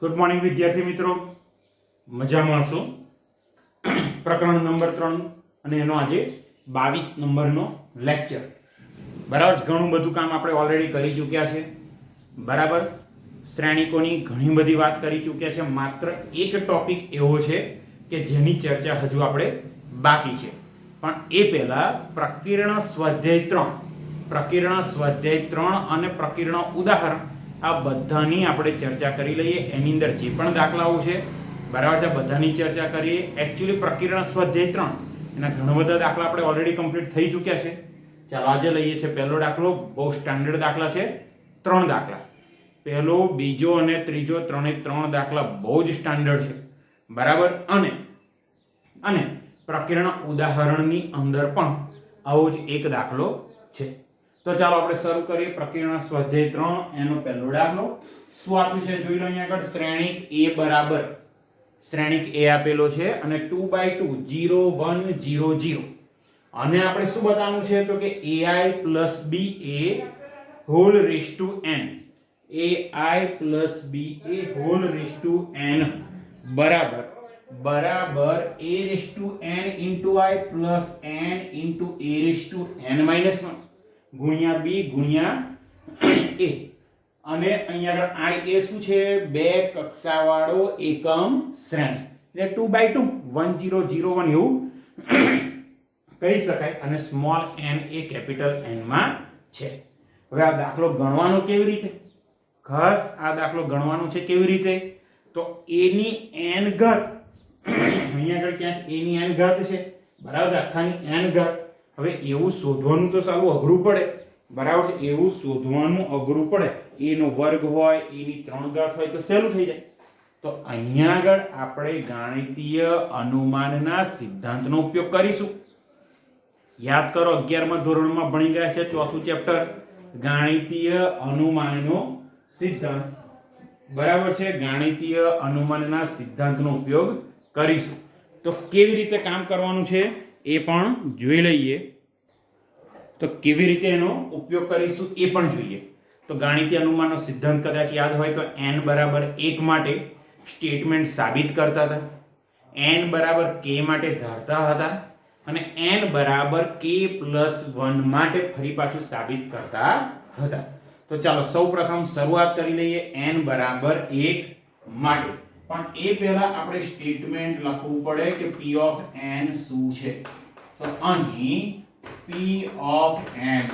Good morning વિદ્યાર્થી મિત્રો, મજામાં છો? પ્રકરણ નંબર 3 અને એનો આજે 22 નંબરનો લેક્ચર. બરાબર, ઘણું બધું કામ આપણે ઓલરેડી કરી ચૂક્યા છે. બરાબર, શ્રેણિકોની ઘણી બધી વાત કરી ચૂક્યા છે. માત્ર એક ટોપિક એવો છે કે જેની ચર્ચા હજુ આપણે બાકી છે. પણ એ પહેલા પ્રકીર્ણ સ્વાધ્યાય 3 અને પ્રકીર્ણ ઉદાહરણ આ બધાની આપણે ચર્ચા કરી લઈએ. એની અંદર જે પણ દાખલાઓ છે, બરાબર છે, બધાની ચર્ચા કરીએ. એકચ્યુઅલી પ્રકીર્ણ સ્વાધ્યાય 3 એના ઘણા બધા દાખલા આપણે ઓલરેડી કમ્પ્લીટ થઈ ચૂક્યા છે. ચાલો આજે લઈએ છે પહેલો દાખલો. બહુ સ્ટાન્ડર્ડ દાખલા છે. 3 દાખલા, પહેલો, બીજો અને ત્રીજો, ત્રણ દાખલા બહુ જ સ્ટાન્ડર્ડ છે. બરાબર, અને પ્રકીર્ણ ઉદાહરણની અંદર પણ આવો જ એક દાખલો છે. તો ચાલો આપણે શરૂ કરીએ. પ્રકીર્ણ સ્વાધ્યાય 3 એનો પહેલો દાખલો શું આપ્યું છે જોઈ લો. અહીંયા આગળ શ્રેણિક A આપેલો છે અને 2/2 0 1 0 0 અને આપણે શું બતાવવાનું છે તો કે AI plus BA whole raised to n, AI plus BA whole raised to n બરાબર A raised to n into I plus n into A raised to n minus 1 ગુણ્યા b ગુણ્યા a. અને અહીંયા આગળ I એ શું છે? બે કક્ષાવાળો એકમ શ્રેણી, એટલે 2/2 1001 એવું કહી શકાય. અને સ્મોલ n એ કેપિટલ N માં છે. હવે આ દાખલો ગણવાનો કેવી રીતે? ખાસ આ દાખલો ગણવાનો છે કેવી રીતે? તો a ની n ઘાત, અહીંયા આગળ ક્યાંક a ની n ઘાત છે, બરાબર, આખાની n ઘાત. હવે એવું શોધવાનું તો સાલું અઘરું પડે, બરાબર છે, એવું શોધવાનું અઘરું પડે. a નો વર્ગ હોય, a ની 3 ઘાત હોય તો સહેલું થઈ જાય. તો અહીંયા આગળ આપણે ગાણિતીય અનુમાનના સિદ્ધાંતનો ઉપયોગ કરીશું. યાદ કરો, 11મા ધોરણમાં ભણી ગયા છે, ચોથું ચેપ્ટર ગાણિતીય અનુમાનનો સિદ્ધાંત. બરાબર છે, ગાણિતીય અનુમાનના સિદ્ધાંતનો ઉપયોગ કરીશું. તો કેવી રીતે કામ કરવાનું છે એ પણ જોઈ લઈએ. તો કેવી રીતે એનો ઉપયોગ કરીશું એ પણ જોઈએ. તો ગાણિતીય અનુમાનનો સિદ્ધાંત કદાચ યાદ હોય તો n બરાબર 1 માટે સ્ટેટમેન્ટ સાબિત કરતા હતા, n બરાબર k માટે ધારતા હતા, અને n બરાબર k + 1 માટે ફરી પાછું સાબિત કરતા હતા. તો ચાલો સૌપ્રથમ શરૂઆત કરી લઈએ n બરાબર 1 માટે. પણ એ પહેલા આપણે સ્ટેટમેન્ટ લખવું પડે કે p ઓફ n શું છે. તો અહીં p ઓફ n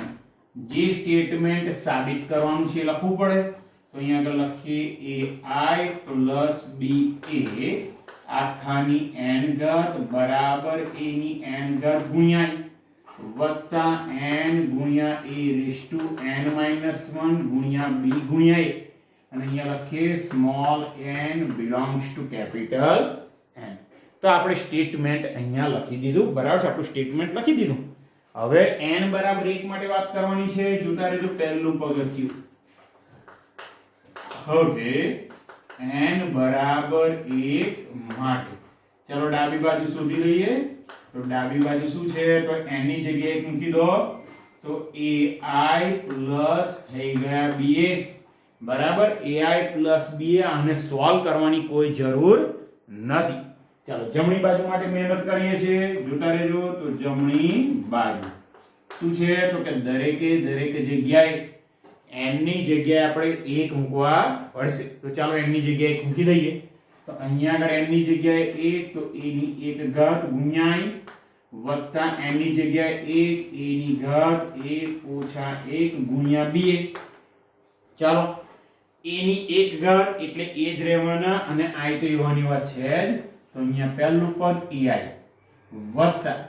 જે સ્ટેટમેન્ટ સાબિત કરવાનું છે લખવું પડે. તો અહીંયા આગળ લખીએ ai plus ba આખાની n ઘાત બરાબર a ની n ઘાત ગુણ્યા વત્તા n ગુણ્યા a raised to n minus 1 ગુણ્યા b ગુણ્યા a. અને અહીંયા લખીએ small n belongs to capital N. તો આપણે સ્ટેટમેન્ટ અહીંયા લખી દીધું, બરાબર છે, આપણું સ્ટેટમેન્ટ લખી દીધું. હવે n બરાબર 1 માટે વાત કરવાની છે. જોતા રહેજો પહેલું પગથિયું. હવે n બરાબર 1 માટે ચલો ડાબી બાજુ શોધી લઈએ. તો ડાબી બાજુ શું છે? તો n ની જગ્યાએ મૂકી દો. તો ai plus થઈ ગયા ba, બરાબર, ai plus ba. આને સોલ્વ કરવાની કોઈ જરૂર નથી. ચાલો જમણી બાજુ માટે મહેનત કરીએ છીએ. જોતા રહેજો. તો જમણી બાજુ શું છે? તો કે દરેકે જગ્યાએ n ની જગ્યાએ આપણે 1 મૂકવા પડશે. તો ચાલો n ની જગ્યાએ 1 મૂકી દઈએ. તો અહીંયા આગળ n ની જગ્યાએ 1, તો a ની 1 ઘાત ગુણ્યા i વત્તા n ની જગ્યાએ 1, a ની ઘાત 1 ઓછા 1 ગુણ્યા ba. ચાલો a ની 1 ઘાત એટલે a જ રહેવાના, અને i તો એવાની વાત છે જ. તો અહીંયા પહેલું પદ ai વત્તા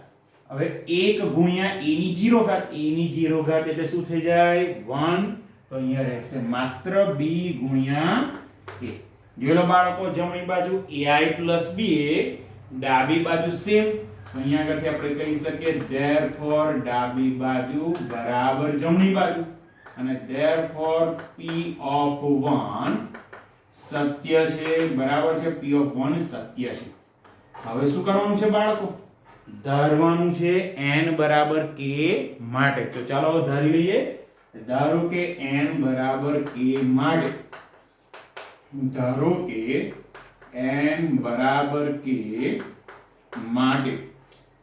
હવે 1 ગુણ્યા a ની 0 ઘાત, a ની 0 ઘાત એટલે શું થઈ જાય? 1. તો અહીંયા રહેશે માત્ર b ગુણ્યા a. જોઈ લો બાળકો, જમણી બાજુ ai plus ba, ડાબી બાજુ સેમ. અહીંયા આગળથી આપણે કહી શકીએ therefore ડાબી બાજુ બરાબર જમણી બાજુ, અને therefore p of 1 સત્ય છે, બરાબર છે, p of 1 સત્ય છે. હવે શું કરવાનું છે બાળકો? ધારવાનું છે n બરાબર k માટે. તો ચાલો ધારી લઈએ. ધારો કે n બરાબર k માટે ધારો કે n બરાબર k માટે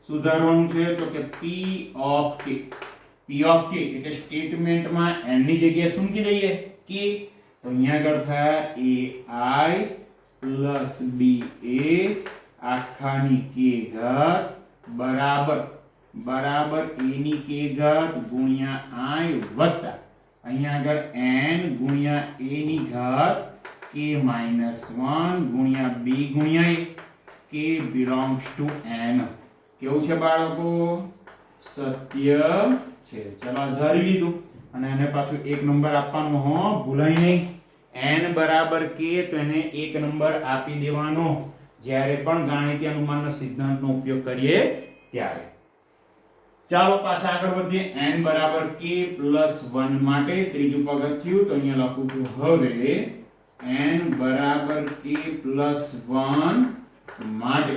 શું ધારવાનું છે તો કે p of k એટલે સ્ટેટમેન્ટમાં n ની જગ્યાએ શું મૂકી દઈએ k તો અહીંયા આગળ થાય ai plus ba આખાની k ઘાત બરાબર a ની k ઘાત ગુણ્યા i વત્તા અહીંયા આગળ n ગુણ્યા a ની ઘાત k minus 1 ગુણ્યા b ગુણ્યા a k belongs to n કેવું છે બાળકો સત્ય છે ચલો ધારી લીધું અને એને પાછું એક નંબર આપવાનો હો ભૂલાય નહીં n બરાબર k તો એને એક નંબર આપી દેવાનો જ્યારે પણ ગાણિતીય અનુમાનના સિદ્ધાંતનો ઉપયોગ કરીએ ત્યારે ચાલો પાછા આગળ વધીએ n બરાબર k + 1 માટે ત્રીજું પગથિયું તો અહીંયા લખું છું હવે n બરાબર k + 1 માટે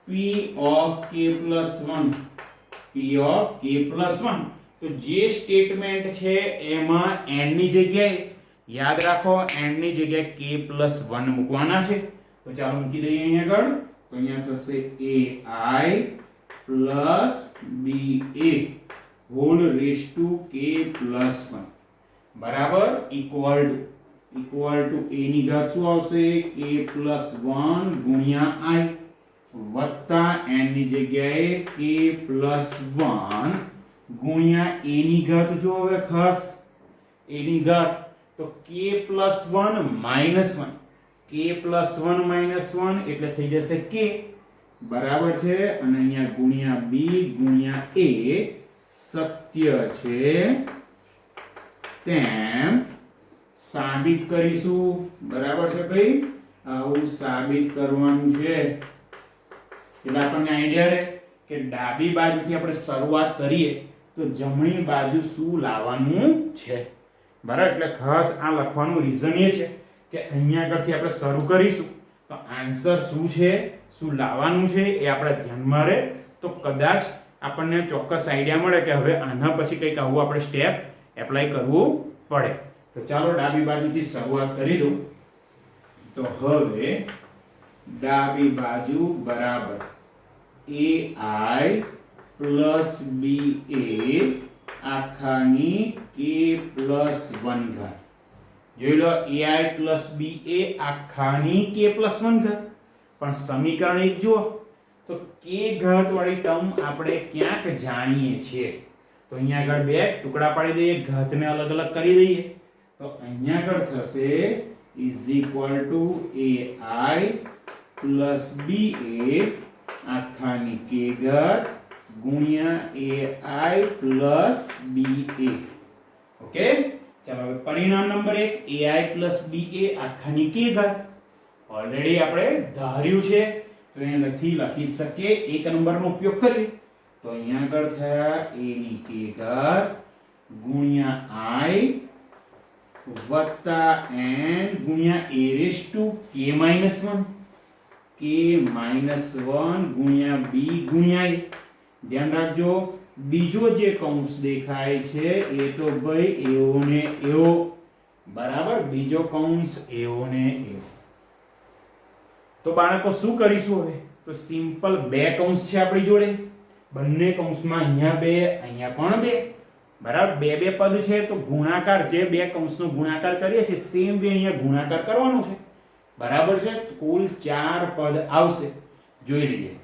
p of k + 1 તો જે સ્ટેટમેન્ટ છે એમાં n ની જગ્યાએ યાદ રાખો n ની જગ્યાએ k + 1 મૂકવાના છે તો ચાલો મૂકી દઈએ અહીંયા આગળ તો અહીંયા થશે ai plus ba whole raised to k plus 1 બરાબર equal to a ની ઘાત શું આવશે k plus 1 ગુણ્યા i વત્તા n ની જગ્યાએ k plus 1 ગુણ્યા a ની ઘાત જો હવે ખાસ a ની ઘાત તો k plus 1 minus 1 k plus 1 minus 1 એટલે થઈ જશે k બરાબર છે અને અહીંયા ગુણ્યા b ગુણ્યા a સત્ય છે તેમ સાબિત કરીશું બરાબર છે ભાઈ આવું સાબિત કરવાનું છે એટલે આપણને આઈડિયા રહે કે ડાબી બાજુથી આપણે શરૂઆત કરીએ તો જમણી બાજુ શું લાવવાનું છે બરાબર એટલે ખાસ આ લખવાનું રીઝન એ છે કે અહીંયા આગળથી આપણે શરૂ કરીશું તો આન્સર શું છે શું લાવવાનું છે એ આપણે ધ્યાનમાં રહે તો કદાચ આપણને ચોક્કસ આઈડિયા મળે કે હવે આના પછી કંઈક આવું આપણે સ્ટેપ એપ્લાય કરવું પડે તો ચાલો ડાબી બાજુથી શરૂઆત કરી દઉં તો હવે ડાબી બાજુ બરાબર ai plus ba આખાની k plus 1 ઘાત જોઈ લો ai plus ba આખાની k plus 1 ઘાત પણ સમીકરણ એક જુઓ તો k ઘાત વાળી ટર્મ આપણે ક્યાંક જાણીએ છીએ તો અહીંયા આગળ બે ટુકડા પાડી દઈએ ઘાતને અલગ અલગ કરી દઈએ તો અહીંયા આગળ થશે is equal to ai plus ba આખાની k ઘાત ગુણ્યા ai plus ba ઓકે ચાલો હવે પરિણામ number 1 ai plus ba આખાની k ઘાત ઓલરેડી આપણે ધાર્યું છે તો એ લખી શકીએ એક નંબરનો ઉપયોગ કરીએ તો અહીંયા આગળ થયા a ની k ઘાત ગુણ્યા i વત્તા n ગુણ્યા a raised to k minus 1 k minus 1 ગુણ્યા b ગુણ્યા a ધ્યાન રાખજો બીજો જે કૌંસ દેખાય છે એ તો ભાઈ એવો ને એવો બરાબર બીજો કૌંસ એવો ને એવો તો બાળકો શું કરીશું હવે તો સિમ્પલ બે કૌંસ છે આપણી જોડે બંને કૌંસમાં અહીંયા બે અહીંયા પણ બે બરાબર બે બે પદ છે તો ગુણાકાર જે બે કૌંસનો ગુણાકાર કરીએ છીએ સેમ વે અહીંયા ગુણાકાર કરવાનો છે બરાબર છે કુલ 4 પદ આવશે જોઈ લઈએ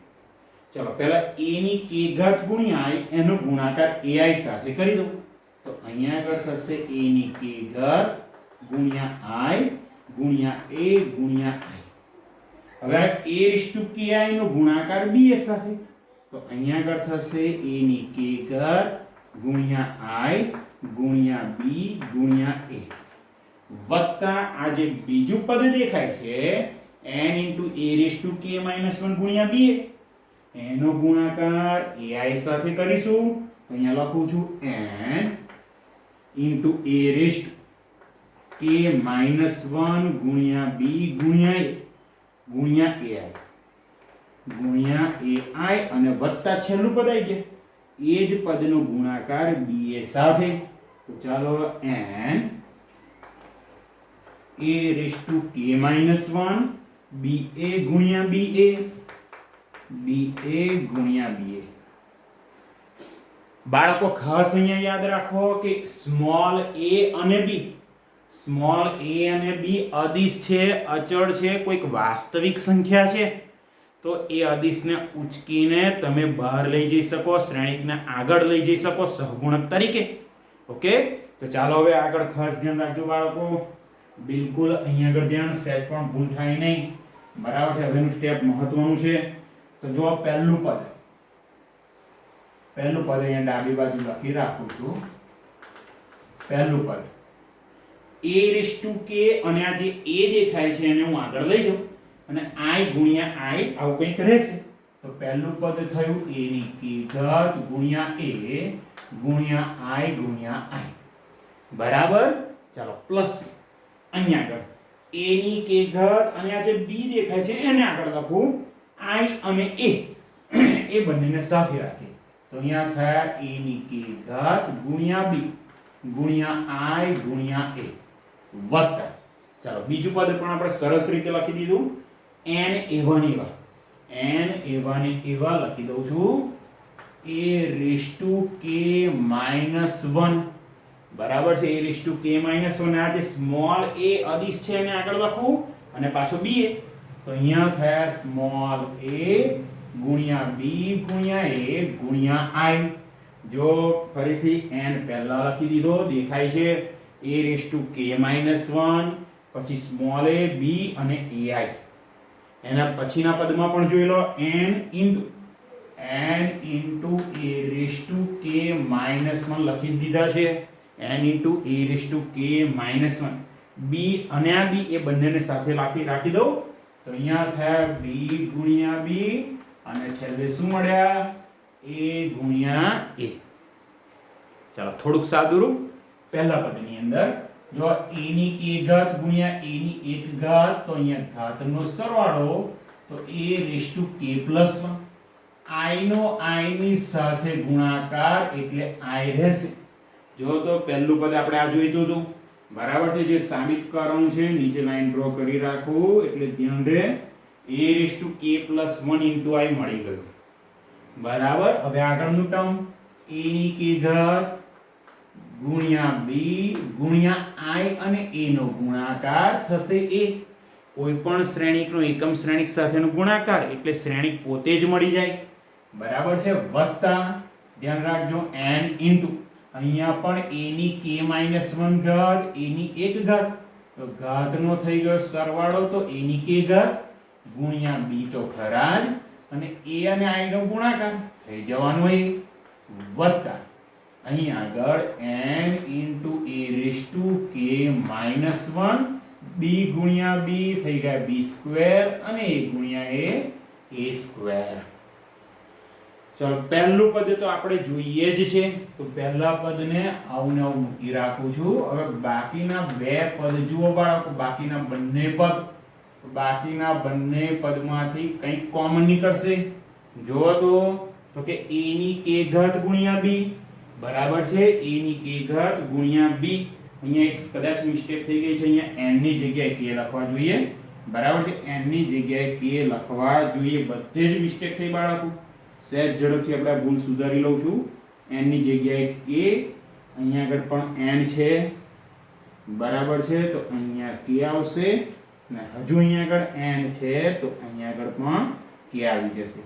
ચલો પહેલા a ની k ઘાત ગુણ્યા i એનો ગુણાકાર ai સાથે કરી દો તો અહીંયા આગળ થશે a ની k ઘાત ગુણ્યા i ગુણ્યા a ગુણ્યા i હવે a raised to ki નો ગુણાકાર ba સાથે તો અહીંયા આગળ થશે a ની k ઘાત ગુણ્યા i ગુણ્યા b ગુણ્યા a વત્તા આ જે બીજું પદ દેખાય છે n a raised to k minus 1 ગુણ્યા ba એનો ગુણાકાર ai સાથે કરીશું તો અહીંયા લખું છું n a raised to k minus 1 ગુણ્યા b ગુણ્યા a ગુણ્યા ai અને વત્તા છેલ્લું પદ આવી જાય એ જ પદનો ગુણાકાર ba સાથે તો ચાલો n a raise to k minus 1 ba ગુણ્યા ba બાળકો ખાસ અહીંયા યાદ રાખો કે સ્મોલ a અને b અદિશ છે, અચળ છે, કોઈક વાસ્તવિક સંખ્યા છે તો એ અદિશને ઉચકીને તમે બહાર લઈ જઈ શકો, શ્રેણિકને આગળ લઈ જઈ શકો સહગુણક તરીકે. ઓકે, તો ચાલો હવે આગળ ખાસ ધ્યાન રાખજો બાળકો, બિલકુલ અહીંયા આગળ ધ્યાન, સહેજ પણ ભૂલ થાય નહીં. બરાબર છે. હવેનું સ્ટેપ મહત્વનું છે. તો જો પહેલું પદ અહીંયા ડાબી બાજુ લખી રાખું છું. પહેલું પદ a રેઝ ટુ k અને આ જે a દેખાય છે એને હું આગળ લઈ જાઉં અને i ગુણ્યા i આવું કંઈક રહેશે. તો પહેલું પદ થયું a ની k ઘાત ગુણ્યા a ગુણ્યા i ગુણ્યા i. બરાબર. ચાલો પ્લસ અહીંયા આગળ a ની k ઘાત અને આ જે b દેખાય છે એને આગળ લખું i અને a એ બંનેને સાથે રાખી. તો અહીંયા થયા a ની k ઘાત ગુણ્યા b ગુણ્યા i ગુણ્યા a વત્તા. ચાલો બીજું પદ પણ આપણે સરસ રીતે લખી દીધું. n એવા ને એવા લખી દઉં છું a raise to k minus 1. બરાબર છે. a raise to k minus 1 આ જે સ્મોલ a અદિશ છે એને આગળ લખું અને પાછો ba. તો અહીંયા થયા સ્મોલ a ગુણ્યા b ગુણ્યા a ગુણ્યા i. જો ફરીથી n પહેલા લખી દીધો દેખાય છે a raise to k minus 1 પછી સ્મોલ a b અને ai. એના પછીના પદમાં પણ જોઈ લો n into a raise to k minus 1 લખી દીધા છે. n into a raise to k minus 1 b અને આ b એ બંનેને સાથે રાખી દઉં. તો અહીંયા થયા b ગુણ્યા b અને છેલ્લે શું મળ્યા a ગુણ્યા a. ચાલો થોડુંક સાદું રૂપ પહેલા પદની અંદર જો a ની k ઘાત ગુણ્યા a ની 1 ઘાત તો અહીંયા ઘાતનો સરવાળો તો a raise to k plus 1 i નો i ની સાથે ગુણાકાર એટલે i રહેશે. જો તો પહેલું પદ આપણે આ જોઈતું હતું. બરાબર છે. જે સાબિત કરવાનું છે નીચે લાઈન ડ્રો કરી રાખું એટલે ધ્યાન રહે. a raise to k plus 1 into i મળી ગયું. બરાબર. હવે આગળનું ટર્મ a ની k ઘાત ગુણ્યા b ગુણ્યા i અને a નો ગુણાકાર થશે a. કોઈ પણ શ્રેણિકનો એકમ શ્રેણિક સાથેનો ગુણાકાર એટલે શ્રેણિક પોતે જ મળી જાય. બરાબર છે. વત્તા ધ્યાન રાખજો n ઇન્ટુ અહીંયા પણ a ની k માઈનસ 1 ઘાત a ની 1 ઘાત તો ઘાતનો થઈ ગયો સરવાળો તો a ની k ઘાત ગુણ્યા b તો ખરા જ અને a અને i નો ગુણાકાર થઈ જવાનો એ વત્તા અહીં આગળ n into a raise to k minus 1 b ગુણ્યા b થઈ ગયા b સ્ક્વેર અને a ગુણ્યા a સ્ક્વેર. ચલો પહેલું પદ તો આપણે જોઈએ જ છે તો પહેલા પદને આવું ને આવું મૂકી રાખું છું. હવે બાકીના બે પદ જુઓ બાળકો. બાકીના બંને પદમાંથી કંઈક કોમન નીકળશે. જો તો કે a ની k ઘાત ગુણ્યા b. બરાબર છે. a ની k ઘાત ગુણ્યા b. અહીંયા એક કદાચ મિસ્ટેક થઈ ગઈ છે. અહીંયા n ની જગ્યાએ k લખવા જોઈએ. બરાબર છે. n ની જગ્યાએ k લખવા જોઈએ. બધે જ મિસ્ટેક થઈ બાળકો. સહેજ ઝડપથી આપણે ભૂલ સુધારી લઉં છું. n ની જગ્યાએ k, અહીંયા આગળ પણ n છે. બરાબર છે. તો અહીંયા k આવશે અને હજુ અહીંયા આગળ n છે તો અહીંયા આગળ પણ k આવી જશે.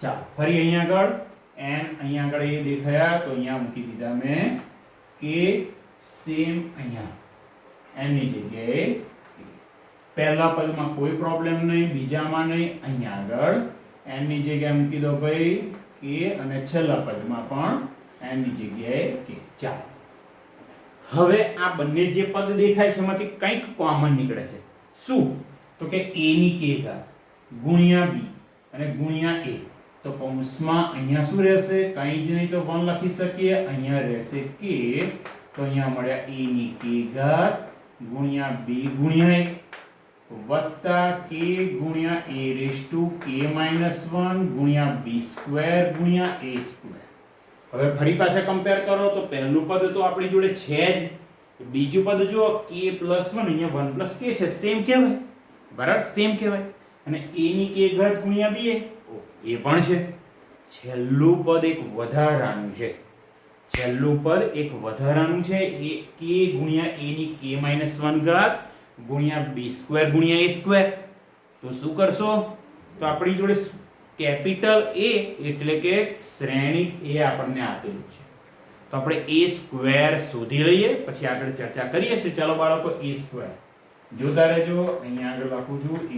ચાલો ફરી અહીંયા આગળ n અહીંયા આગળ એ દેખાયા તો અહીંયા મૂકી દીધા મેં k સેમ અહીંયા n ની જગ્યાએ પહેલા પદમાં કોઈ પ્રોબ્લેમ નહીં, બીજામાં નહીં. અહીંયા આગળ n ની જગ્યાએ મૂકી દો ભાઈ k અને છેલ્લા પદમાં પણ n ની જગ્યાએ k. ચાલો હવે આ બંને જે પદ દેખાય છે એમાંથી કંઈક કોમન નીકળે છે. શું? તો કે a ની k ઘાત ગુણ્યા b અને ગુણ્યા a. તો કૌંસમાં અહીંયા શું રહેશે? કંઈ જ નહીં તો 1 લખી શકીએ. અહીંયા રહેશે k. તો અહીંયા મળ્યા a ની k ઘાત ગુણ્યા b ગુણ્યા a વત્તા k ગુણ્યા a raise to k minus 1 ગુણ્યા b સ્ક્વેર ગુણ્યા a સ્ક્વેર. હવે ફરી પાછા કમ્પેર કરો તો પહેલું પદ તો આપણી જોડે છે જ. બીજું પદ જો k + 1 અહીંયા 1 + k છે સેમ કહેવાય, બરાબર સેમ કહેવાય. અને a ની k ઘાત ગુણ્યા b એ પણ છે. છેલ્લું પદ એક વધારાનું છે, છેલ્લું પદ એક વધારાનું છે એ k ગુણ્યા a ની k - 1 ઘાત ગુણ્યા b² ગુણ્યા a². તો શું કરશો? તો આપણી જોડે કેપિટલ A એટલે કે શ્રેણિક A આપણને આપેલું છે, તો આપણે a² શોધી લઈએ, પછી આગળ ચર્ચા કરીએ છીએ. ચાલો બાળકો, a². જોતા રહેજો, અહીંયા આગળ લખું છું a²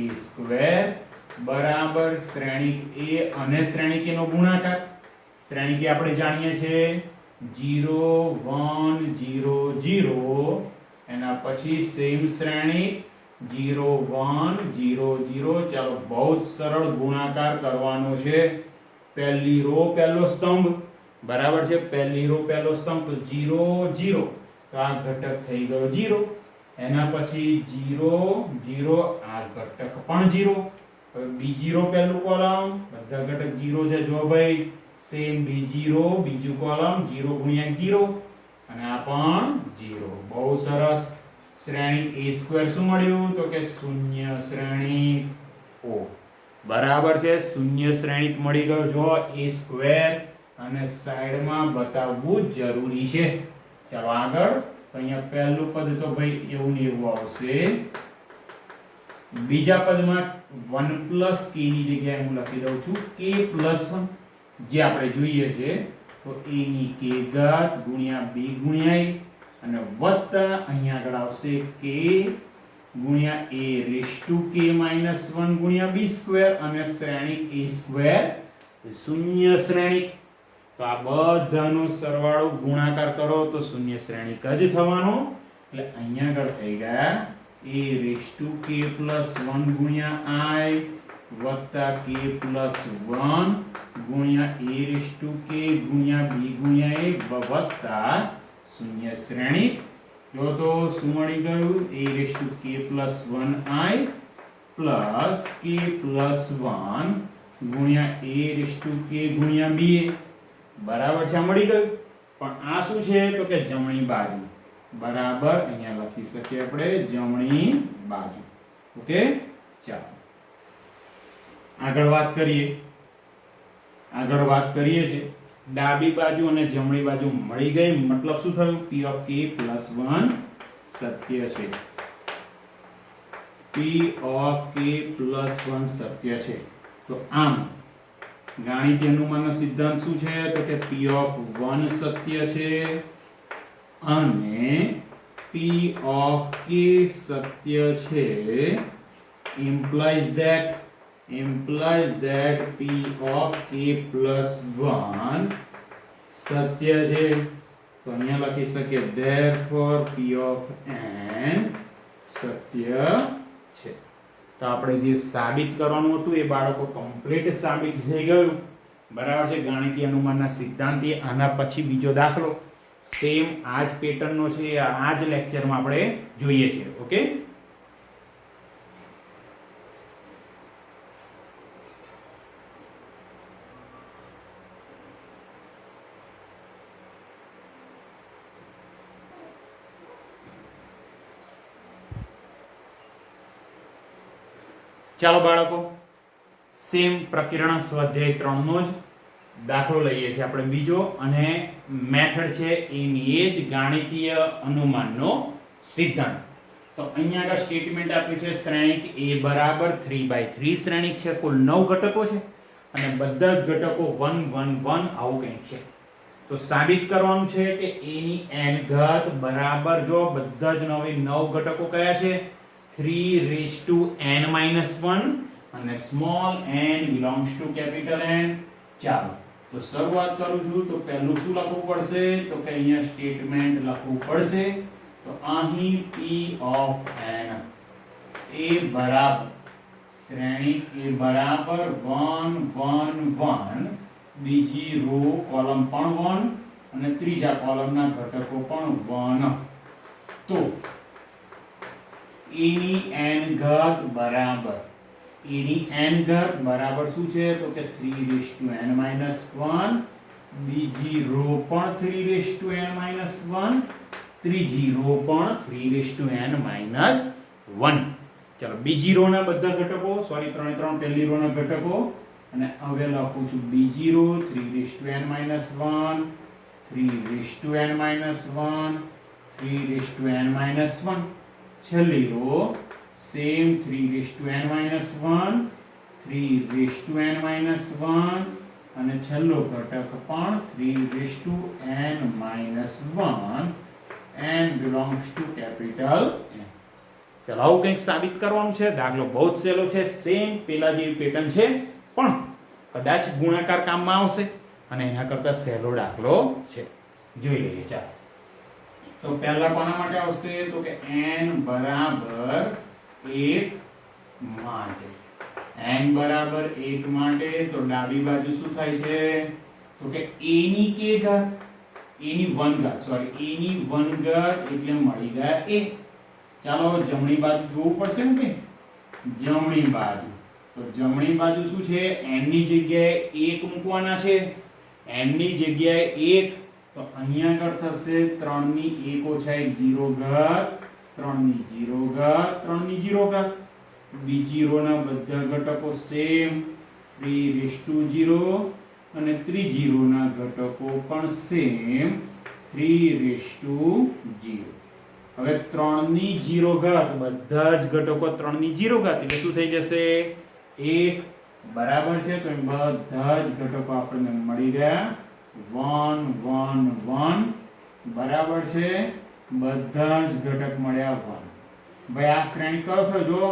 બરાબર શ્રેણિક A અને શ્રેણિક A નો ગુણાકાર. શ્રેણિક A આપણે જાણીએ છીએ 0 1 0 0, એના પછી સેમ શ્રેણિક 0 1 0 0. ચાલો બહુ જ સરળ ગુણાકાર કરવાનો છે. પહેલી રો પહેલો સ્તંભ, બરાબર છે, પહેલી રો પહેલો સ્તંભ, તો 0 0, તો આ ઘટક થઈ ગયો 0. એના પછી 0 0, આ ઘટક પણ 0. હવે બીજી રો પહેલું કોલમ, બધા ઘટક 0 છે. જો ભાઈ સેમ બીજી રો બીજું કોલમ 0 ગુણ્યા 0, અને આ પણ 0. બહુ સરસ. શ્રેણિક a² શું મળ્યું? તો કે શૂન્ય શ્રેણિક O. બરાબર છે, શૂન્ય શ્રેણિક મળી ગયો. જો a², અને સાઈડમાં બતાવવું જરૂરી છે. ચાલો આગળ. તો અહીંયા પહેલું પદ તો ભાઈ એવું ને એવું આવશે. બીજા પદમાં 1 + k ની જગ્યાએ હું લખી દઉં છું k + 1, જે આપણે જોઈએ છે. તો a ની k ઘાત ગુણ્યા b ગુણ્યા a, અને વત્તા અહીંયા આગળ આવશે k ગુણ્યા a⁻k - 1 ગુણ્યા b², અને શ્રેણિક a², શૂન્ય શ્રેણિક. તો આ બધાનો સરવાળો ગુણાકાર કરો તો શૂન્ય શ્રેણિક જ થવાનો. એટલે અહીંયા આગળ થઈ ગયા a⁻k + 1 ગુણ્યા i વત્તા k + 1 ગુણ્યા a⁻k ગુણ્યા b ગુણ્યા a વત્તા શૂન્ય શ્રેણિક. જો તો શું મળી ગયું? a⁻k + 1i પ્લસ k + 1 ગુણ્યા a⁻k ગુણ્યા b, બરાબર છે, મળી ગયું. પણ આ શું છે? તો કે જમણી બાજુ, બરાબર. અહીંયા લખી શકીએ આપણે જમણી બાજુ. ઓકે, ચાલો આગળ વાત કરીએ. આગળ વાત કરીએ છીએ ડાબી બાજુ અને જમણી બાજુ મળી ગઈ, મતલબ શું થયું? p + 1 સત્ય છે. p + 1 સત્ય છે. તો આમ ગાણિતીય અનુમાનનો સિદ્ધાંત શું છે? તો કે p(1) સત્ય છે અને p(k) સત્ય છે. implies that p(k + 1) સત્ય છે. તો અહીંયા લખી શકીએ therefore p(n) સત્ય છે. તો આપણે જે સાબિત કરવાનું હતું એ બાળકો કમ્પ્લીટ સાબિત થઈ ગયું, બરાબર છે. ગાણિતીય અનુમાનના સિદ્ધાંતે આના પછી બીજો દાખલો સેમ આ જ પેટર્નનો છે, આ જ લેક્ચરમાં આપણે જોઈએ છીએ. ઓકે, ચાલો બાળકો, સેમ પ્રકરણ સ્વાધ્યાય 3 નો જ દાખલો લઈએ છીએ આપણે બીજો, અને મેથડ છે એની એ જ ગાણિતીય અનુમાનનો સિદ્ધાંત. તો અહીંયા આગળ સ્ટેટમેન્ટ આપ્યું છે શ્રેણિક A બરાબર 3/3 શ્રેણિક છે, કુલ 9 ઘટકો છે અને બધા જ ઘટકો 1 1 1 આવું કંઈક છે. તો સાબિત કરવાનું છે કે A ની n ઘાત બરાબર, જો બધા જ 9 ઘટકો કયા છે? 3n-1 અને small n belongs to capital N. ચાલો તો શરૂઆત કરું છું. તો પહેલું શું લખવું પડશે? તો કે અહીંયા સ્ટેટમેન્ટ લખવું પડશે. તો અહીં p(n) A બરાબર શ્રેણિક A બરાબર 1 1 1, બીજી રો કોલમ પણ 1 અને ત્રીજા કોલમના ઘટકો પણ 1. તો A ની n ઘાત બરાબર, A ની n ઘાત બરાબર શું છે? તો કે 3n-1, બીજી રો પણ 3n-1 ત્રીજી રો પણ 3n-1. ચાલો બીજી રો ના બધા ઘટકો, સોરી 3 3 પહેલી રો ના ઘટકો, અને હવે લખું છું બીજી રો 3n-1, 3n-1, 3n-1. છેલ્લી રો સેમ 3n-1, 3n-1, અને છેલ્લો ઘટક પણ 3n-1, n belongs to capital N. ચાલો આવું કંઈક સાબિત કરવાનું છે. દાખલો બહુ જ સહેલો છે, સેમ પેલા જેવી પેટર્ન છે, પણ કદાચ ગુણાકાર કામમાં આવશે અને એના કરતા સહેલો દાખલો છે. જોઈ લઈએ. ચાલો તો પહેલા કોના માટે આવશે તો કે n બરાબર 1 માટે. n બરાબર 1 માટે તો ડાબી બાજુ શું થાય છે તો કે a ની k ઘાત, a ની 1 ઘાત, સોરી a ની 1 ઘાત એટલે મળી ગયા a. ચાલો જમણી બાજુ જોવું પડશે ને કે જમણી બાજુ. તો જમણી બાજુ શું છે, n ની જગ્યાએ 1 મૂકવાના છે. n ની જગ્યાએ 1 તો અહીંયા આગળ થશે 3 ની 1 ઓછા 1 0 ઘાત, 3 ની 0 ઘાત, 3 ની 0 ઘાત. બીજી રો ના બધા ઘટકો સેમ 3:0 અને ત્રીજી રો ના ઘટકો પણ સેમ 3:0. હવે 3 ની 0 ઘાત, બધા જ ઘટકો 3 ની 0 ઘાત એટલે શું થઈ જશે 1 બરાબર છે. તો બધા જ ઘટકો આપણને મળી ગયા 1 1 1 બરાબર છે. બધા જ ઘટક મળ્યા 1. ભાઈ આ શ્રેણી કયો થયો, જો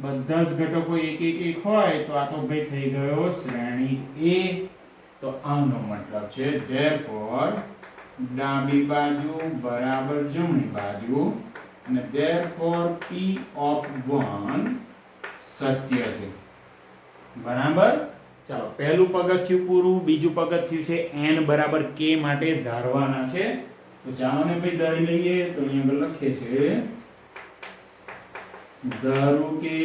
બધા જ ઘટકો 1 1 1 હોય તો આ તો ભાઈ થઈ ગયો શ્રેણી A. તો આનો મતલબ છે therefore ડાબી બાજુ બરાબર જમણી બાજુ, અને therefore P of 1 સત્ય છે. બરાબર. ચાલો પહેલું પગથિયું પૂરું. બીજું પગથિયું છે n બરાબર k માટે ધારવાના છે. તો ચાલો ને ભાઈ ધારી લઈએ. તો અહીંયા આગળ લખીએ છે ધારો કે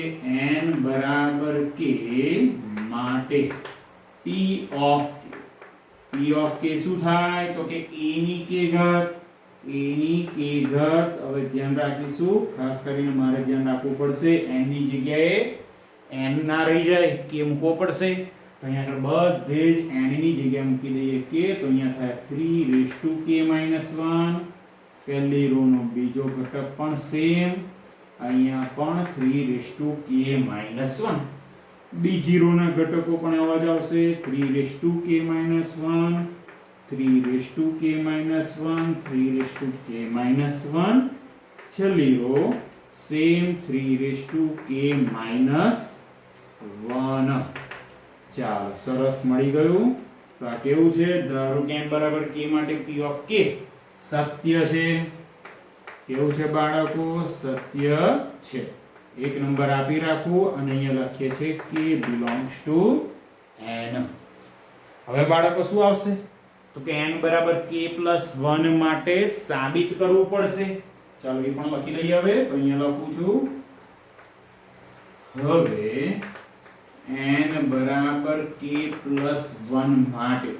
n બરાબર k માટે p of k શું થાય તો કે a ની k ઘાત, a ની k ઘાત. હવે ધ્યાન રાખીશું, ખાસ કરીને મારે ધ્યાન રાખવું પડશે n ની જગ્યાએ n ના રહી જાય, k મૂકવો પડશે. તો અહીંયા આગળ બધે જ n ની જગ્યાએ મૂકી દઈએ k. તો અહીંયા થાય 3k-1. પહેલી રો નો બીજો ઘટક પણ સેમ, અહીંયા પણ 3k-1. બીજી રો ના ઘટકો પણ આવા જ આવશે 3k-1, 3k-1, 3k-1. છેલ્લી રો સેમ 3k-1. ચાલો સરસ મળી ગયું. તો આ કેવું છે, ધારો કે n બરાબર k માટે p of k સત્ય છે. કેવું છે બાળકો, સત્ય છે. એક નંબર આપી રાખવું અને અહીંયા લખીએ છે k belongs to n. હવે બાળકો શું આવશે તો કે n બરાબર k+1 માટે સાબિત કરવું પડશે. ચાલો એ પણ લખી લઈએ. હવે તો અહીંયા લખું છું, હવે n બરાબર k+1 માટે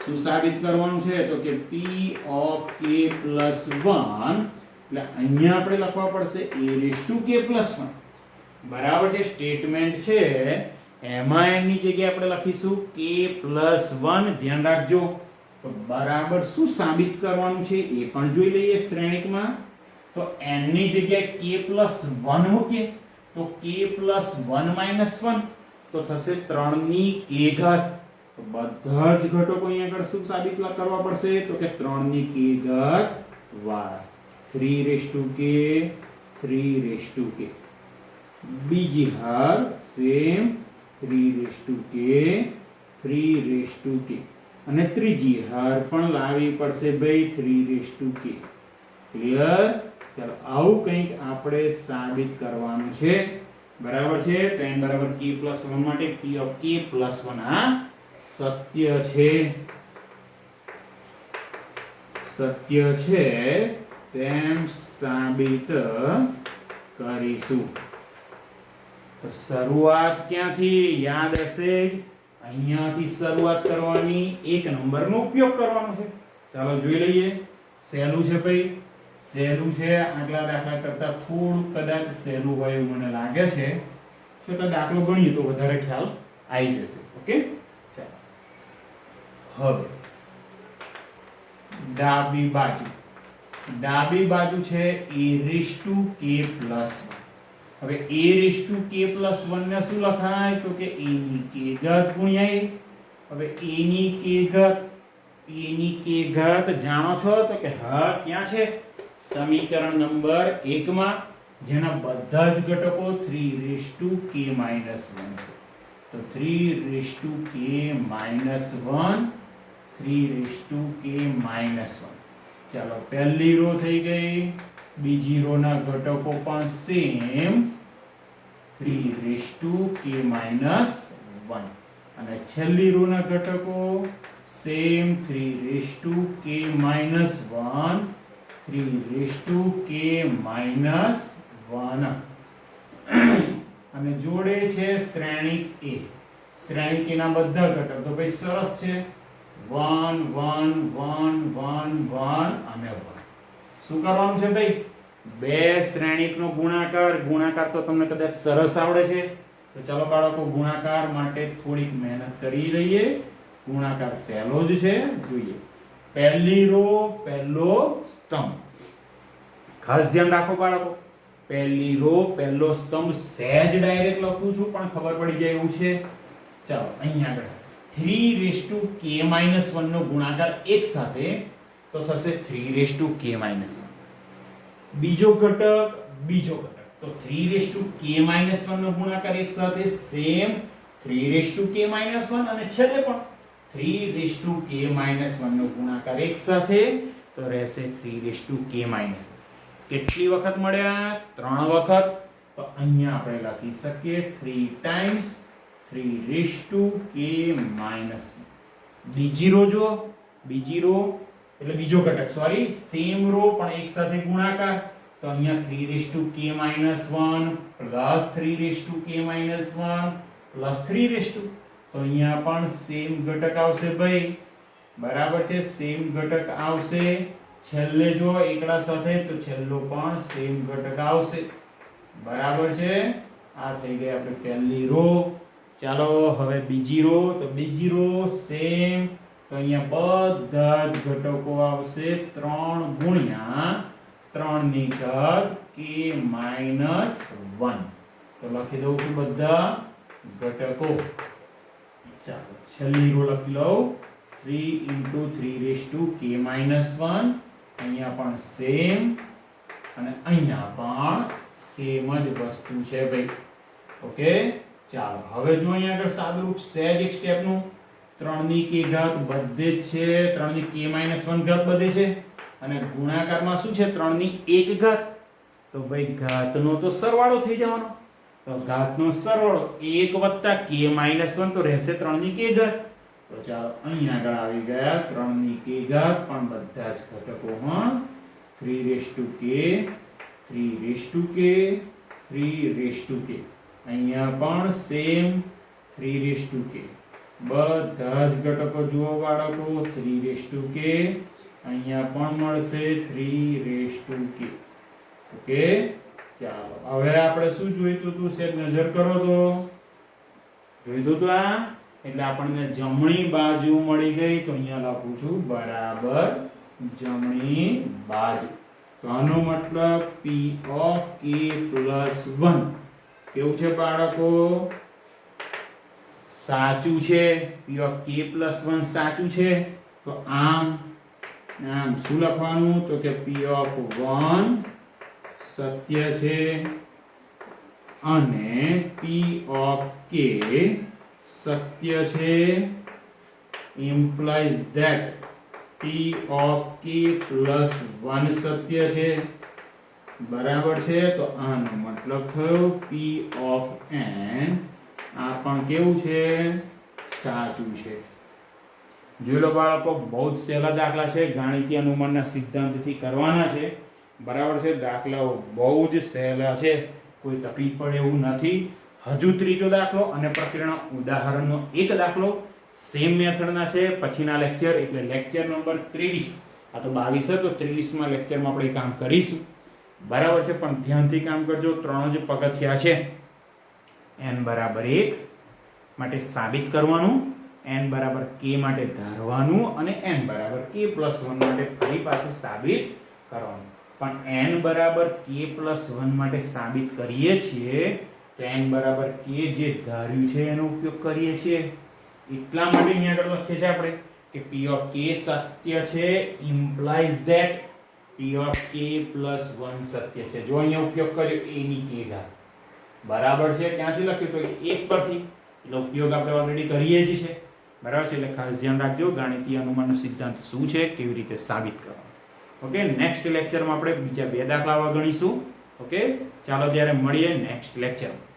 શું સાબિત કરવાનું છે તો કે p of k+1 એટલે અહીંયા આપણે લખવા પડશે a⁴k+1. બરાબર છે. સ્ટેટમેન્ટ છે એમાં n ની જગ્યાએ આપણે લખીશું k+1. ધ્યાન રાખજો. તો બરાબર શું સાબિત કરવાનું છે એ પણ જોઈ લઈએ શ્રેણીકમાં. તો n ની જગ્યાએ k+1 મૂકીએ તો k+1 - 1 તો થશે 3 ની k ઘાત. તો બધા જ ઘટકો અહીંયા આગળ શું સાબિત કરવા પડશે તો કે 3 ની k ઘાત વાળા 3:k, 3:k. બીજી હાર સેમ 3:k, 3:k. અને ત્રીજી હાર પણ લાવવી પડશે ભાઈ 3:k. ક્લિયર. ચાલો આવું કંઈક આપણે સાબિત કરવાનું છે. બરાબર છે. તો n બરાબર k+1 માટે p of k+1 આ સત્ય છે. સત્ય છે તેમ સાબિત કરીશું. તો શરૂઆત ક્યાંથી યાદ હશે જ, અહીંયાથી શરૂઆત કરવાની, એક નંબરનો ઉપયોગ કરવાનો છે. ચાલો જોઈ લઈએ. સહેલું છે ભાઈ, સહેલું છે. આટલા દાખલા કરતા થોડું કદાચ સહેલું હોય એવું મને લાગે છે. છતાં દાખલો ગણીએ તો વધારે ખ્યાલ આવી જશે. ઓકે, ચાલો હવે ડાબી બાજુ છે a⁻k + 1. હવે a⁻k + 1 ને શું લખાય તો કે a ની k ઘાત ગુણ્યા a. હવે a ની k ઘાત જાણો છો તો કે હા ક્યાં છે? સમીકરણ નંબર 1 માં, જેના બધા જ ઘટકો 3k - 1 છે. તો 3k - 1, 3k - 1. ચાલો પહેલી રો થઈ ગઈ, બીજી રો ના ઘટકો પણ સેમ 3k - 1, અને છેલ્લી રો ના ઘટકો સેમ 3k - 1, 3k - 1. અને જોડે છે શ્રેણિક a. શ્રેણિક a ના બધા ઘટક તો ભાઈ સરસ છે, 1 1 1 1 1 અને 1. શું કરવાનું છે ભાઈ? બે શ્રેણિકનો ગુણાકાર તો તમને કદાચ સરસ આવડે છે. તો ચાલો બાળકો ગુણાકાર માટે થોડીક મહેનત કરી લઈએ. ગુણાકાર સહેલો જ છે, જોઈએ. પહેલી રો પહેલો સ્તંભ, ખાસ ધ્યાન રાખો બાળકો. પહેલી રો પહેલો સ્તંભ સહેજ ડાયરેક્ટ લખું છું પણ ખબર પડી જાય એવું છે. ચાલો અહીંયા આગળ 3k - 1 નો ગુણાકાર એક સાથે તો થશે 3k - 1. બીજો ઘટક તો 3k - 1 નો ગુણાકાર એક સાથે સેમ 3k - 1, અને છેલ્લે પણ 3k - 1 નો ગુણાકાર એક સાથે તો રહેશે 3k - 1. કેટલી વખત મળ્યા? 3 વખત. તો અહીંયા આપણે લખી શકીએ 3 ટાઈમ્સ 3k - 1. બીજી રો જો, બીજી રો એટલે બીજો ઘટક, સોરી, સેમ રો પણ એક સાથે ગુણાકાર. તો અહીંયા 3k - 1 પ્લસ 3k - 1 પ્લસ 3 તો અહીંયા પણ સેમ ઘટક આવશે ભાઈ, બરાબર છે, સેમ ઘટક આવશે. છેલ્લે જો એકડા સાથે તો છેલ્લો પણ સેમ ઘટક આવશે, બરાબર છે. આ થઈ ગઈ આપણે પહેલી રો. ચાલો હવે બીજી રો. તો બીજી રો સેમ, તો અહીંયા બધા જ ઘટકો આવશે 3 ગુણ્યા 3 ની ઘાત k - 1. તો લખી દઉં છું બધા ઘટકો. ચાલો છેલ્લી રો લખી લઉં, 3 3k - 1. અહીંયા પણ સેમ અને અહીંયા પણ સેમ જ વસ્તુ છે ભાઈ. ઓકે, ચાલો હવે જો અહીંયા આગળ સાદુરૂપ સહેજ એક સ્ટેપનું, 3 ની k ઘાત બધે જ છે, 3 ની k - 1 ઘાત બધે છે, અને ગુણાકારમાં શું છે? 3 ની 1 ઘાત. તો ભાઈ ઘાતનો તો સરવાળો થઈ જવાનો. તો ઘાતનો સરવાળો 1 + k - 1 તો રહેશે 3 ની k ઘાત. તો ચાલો અહીં આગળ આવી ગયા 3 ની k ઘાત, પણ બધા જ ઘટકો 3k 3k 3k. અહીંયા પણ સેમ 3k. બધા જ ઘટકો જુઓ બાળકો 3k. અહીંયા પણ મળશે 3k. ઓકે, ચાલો હવે આપણે શું જોઈતું હતું? સેજ નજર કરો તો જોઈતું હતું આ, એટલે આપણને જમણી બાજુ મળી ગઈ. તો અહીંયા લખું છું બરાબર જમણી બાજુ. તો આનો મતલબ p of k + 1 કેવું છે બાળકો? સાચું છે. p of k + 1 સાચું છે. તો આમ શું લખવાનું? તો કે p of 1 સત્ય છે અને p of k સત્ય છે. implies that p of k + 1 સત્ય છે, બરાબર છે. તો આનો મતલબ થયો p of n આ પણ કેવું છે? સાચું છે. જોઈ લો બાળકો, બહુ જ સહેલા દાખલા છે, ગાણિતીય અનુમાનના સિદ્ધાંતથી કરવાના છે, બરાબર છે. દાખલાઓ બહુ જ સહેલા છે, કોઈ તકલીફ પડે એવું નથી. હજુ ત્રીજો દાખલો અને પ્રકરણ ઉદાહરણનો એક દાખલો સેમ મેથડના છે. પછીના લેક્ચર એટલે લેક્ચર નંબર 23 આ તો 22 હતો, 23માં લેક્ચરમાં આપણે કામ કરીશું. બરાબર છે, પણ ધ્યાનથી કામ કરજો. 3 જ પગથિયા છે. n બરાબર 1 માટે સાબિત કરવાનું, n બરાબર k માટે ધારવાનું અને n બરાબર k + 1 માટે ફરી પાછું સાબિત કરવાનું. પણ n બરાબર k + 1 માટે સાબિત કરીએ છીએ તો n બરાબર k જે ધાર્યું છે એનો ઉપયોગ કરીએ છીએ. એટલા માટે અહીંયા આગળ લખીએ છીએ આપણે કે p of k સત્ય છે implies that p of k + 1 સત્ય છે. જો અહીંયા ઉપયોગ કર્યો a ની k ઘાત બરાબર છે, ક્યાંથી લખ્યું તો 1 પરથી, એટલે ઉપયોગ આપણે ઓલરેડી કરીએ જ છે. બરાબર છે, એટલે ખાસ ધ્યાન રાખજો ગાણિતીય અનુમાનનો સિદ્ધાંત શું છે, કેવી રીતે સાબિત કરવાનો. ઓકે, નેક્સ્ટ લેક્ચરમાં આપણે બીજા 2 દાખલાઓ ગણીશું. ઓકે, ચાલો ત્યારે મળીએ નેક્સ્ટ લેક્ચરમાં.